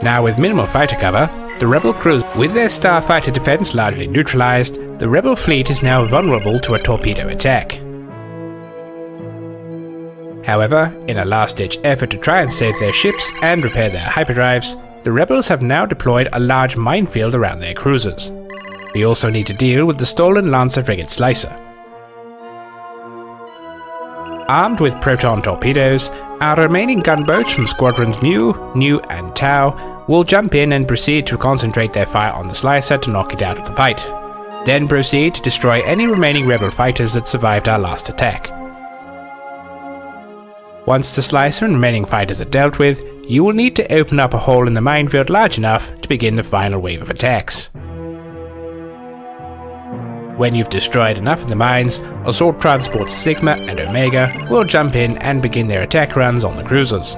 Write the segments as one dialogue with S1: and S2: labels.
S1: Now with minimal fighter cover, the rebel crews, with their starfighter defense largely neutralized, the rebel fleet is now vulnerable to a torpedo attack. However, in a last-ditch effort to try and save their ships and repair their hyperdrives, the rebels have now deployed a large minefield around their cruisers. We also need to deal with the stolen Lancer frigate Slicer. Armed with proton torpedoes, our remaining gunboats from Squadrons Mu, Nu and Tau will jump in and proceed to concentrate their fire on the Slicer to knock it out of the fight. Then proceed to destroy any remaining rebel fighters that survived our last attack. Once the Slicer and remaining fighters are dealt with, you will need to open up a hole in the minefield large enough to begin the final wave of attacks. When you've destroyed enough of the mines, assault transports Sigma and Omega will jump in and begin their attack runs on the cruisers.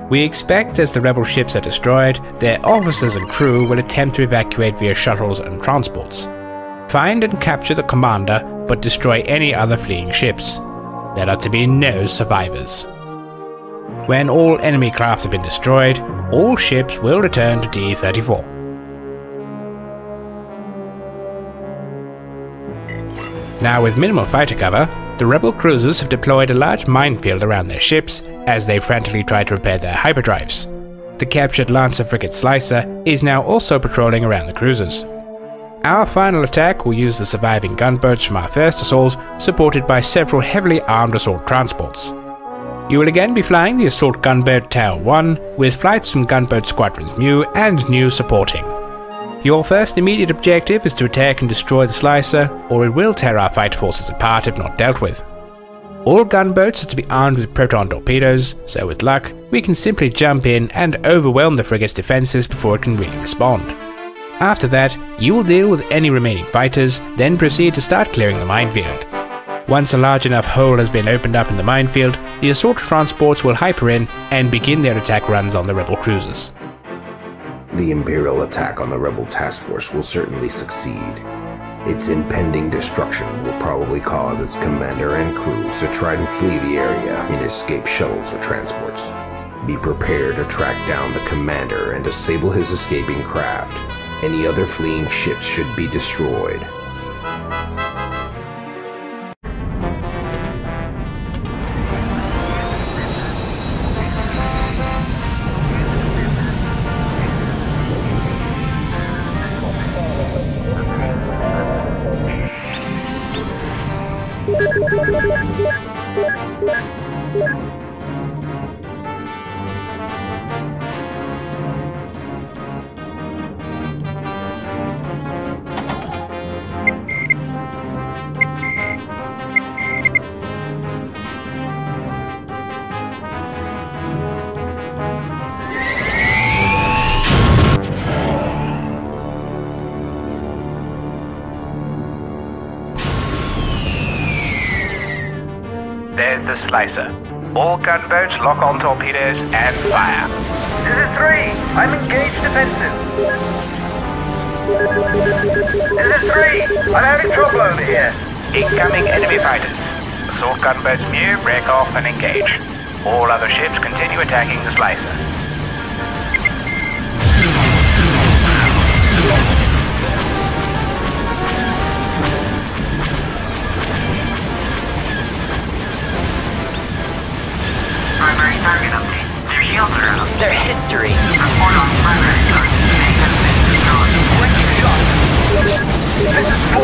S1: We expect as the rebel ships are destroyed, their officers and crew will attempt to evacuate via shuttles and transports. Find and capture the commander, but destroy any other fleeing ships. There are to be no survivors. When all enemy craft have been destroyed, all ships will return to D-34. Now with minimal fighter cover, the rebel cruisers have deployed a large minefield around their ships as they frantically try to repair their hyperdrives. The captured Lancer frigate Slicer is now also patrolling around the cruisers. Our final attack will use the surviving gunboats from our first assault, supported by several heavily armed assault transports. You will again be flying the assault gunboat Tau 1, with flights from gunboat Squadrons Mu and Nu supporting. Your first immediate objective is to attack and destroy the Slicer, or it will tear our fighter forces apart if not dealt with. All gunboats are to be armed with proton torpedoes, so with luck, we can simply jump in and overwhelm the frigate's defenses before it can really respond. After that, you will deal with any remaining fighters, then proceed to start clearing the minefield. Once a large enough hole has been opened up in the minefield, the assault transports will hyper in and begin their attack runs on the rebel cruisers.
S2: The Imperial attack on the rebel task force will certainly succeed. Its impending destruction will probably cause its commander and crews to try and flee the area in escape shuttles or transports. Be prepared to track down the commander and disable his escaping craft. Any other fleeing ships should be destroyed.
S1: There's the Slicer. All gunboats lock on torpedoes and fire.
S3: This is 3. I'm engaged defensive. This is 3. I'm having trouble over here.
S1: Incoming enemy fighters. Assault gunboats Mu break off and engage. All other ships continue attacking the Slicer.
S4: Primary target update. Their shields are up.
S3: Their history.
S4: Report on primary target. They have been destroyed.
S3: Quick shot. This is 4.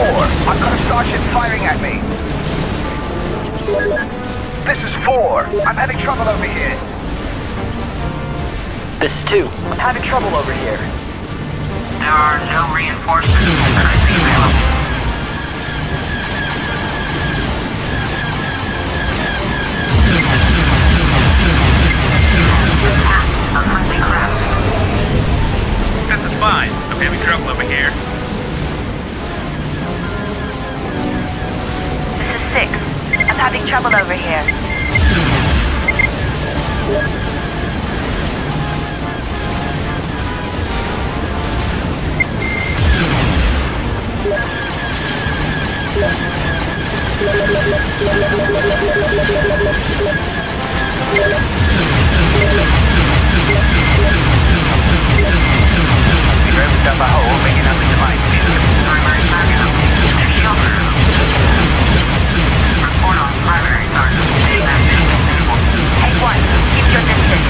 S3: I've got a starship firing at me. This is 4. I'm having trouble over here. This is 2. I'm having trouble over here.
S4: There are no reinforcements currently available. A friendly craft.
S5: This is fine. I'm having trouble over here.
S6: This is 6. I'm having trouble over here.
S4: Thank you.
S3: We opened up a hole big enough to minefield.
S4: Primary target update. Their shields are out. Report on primary target. Take that visible.
S6: A1, keep your distance.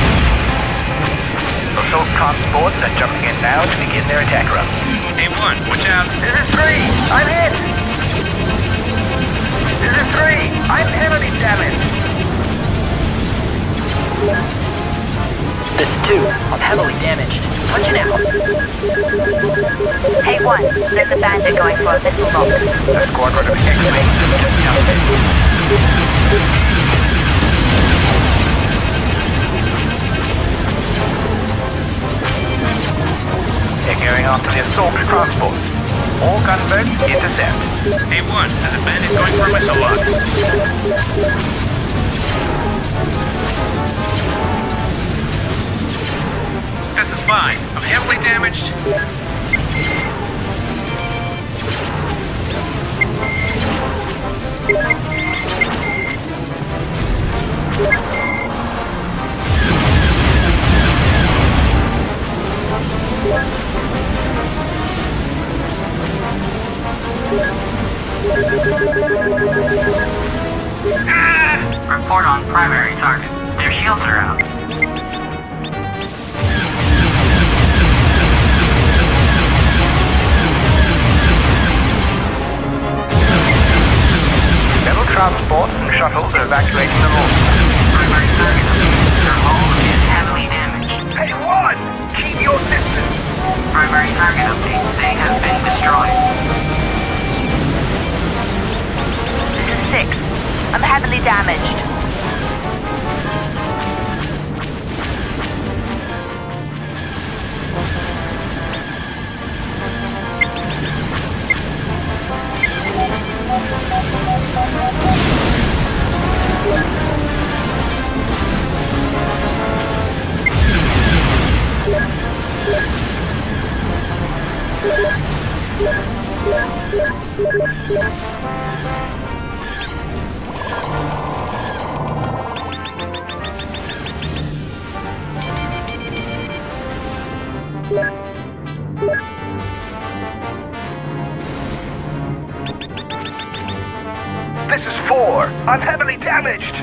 S3: Assault transports are jumping in now to begin their attack run.
S5: A1, watch out.
S3: This is 3. I'm hit. This is 3. I'm heavily damaged.
S7: This is 2. I'm heavily damaged. Punching out.
S6: A1, there's a bandit going for a missile lock.
S3: A squadron of X-Wings has just jumped in. They're going after the assault transports. All gunboats intercept.
S5: A1, there's a bandit going for a missile lock. This is fine. I'm heavily damaged.
S4: Report on primary target. Their shields are out.
S3: Several transports and shuttles are evacuating the vault.
S4: Primary target update. Their hull is heavily damaged.
S3: A1! Keep your distance!
S4: Primary target update. They have been destroyed.
S6: This is 6. I'm heavily damaged.
S3: This is 4. I'm heavily damaged.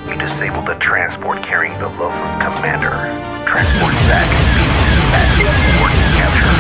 S3: You disabled the transport carrying the Los's commander. Transport Zach back to port capture.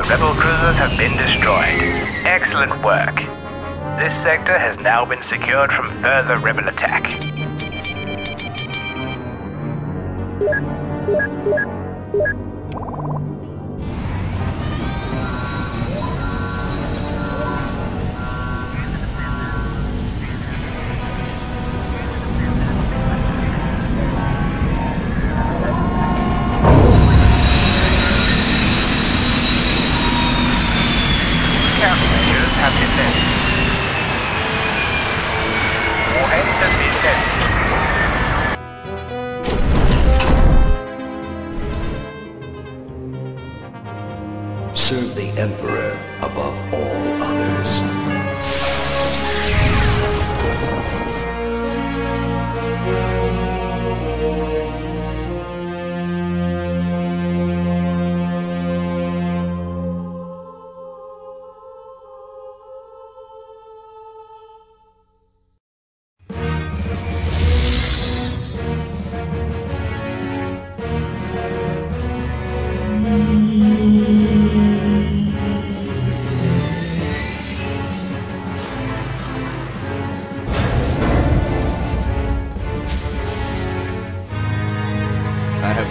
S3: Rebel cruisers have been destroyed. Excellent work. This sector has now been secured from further rebel attack.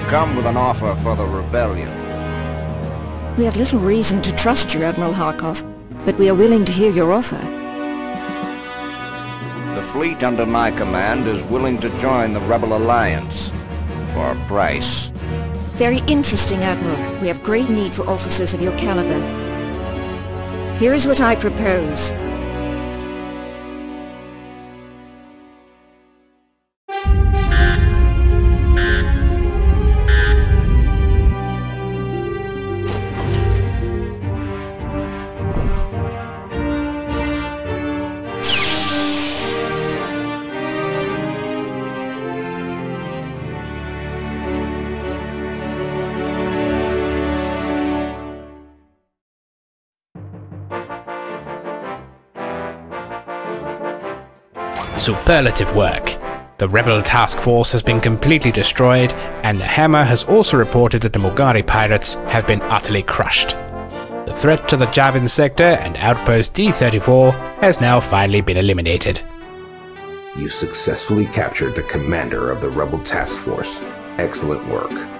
S8: come with an offer for the rebellion.
S9: We have little reason to trust you, Admiral Harkov, but we are willing to hear your offer.
S8: The fleet under my command is willing to join the Rebel Alliance for a price.
S9: Very interesting, Admiral. We have great need for officers of your caliber. Here is what I propose.
S1: Superlative work. The rebel task force has been completely destroyed, and the Hammer has also reported that the Mogari pirates have been utterly crushed. The threat to the Javin sector and outpost D-34 has now finally been eliminated.
S2: You successfully captured the commander of the rebel task force. Excellent work.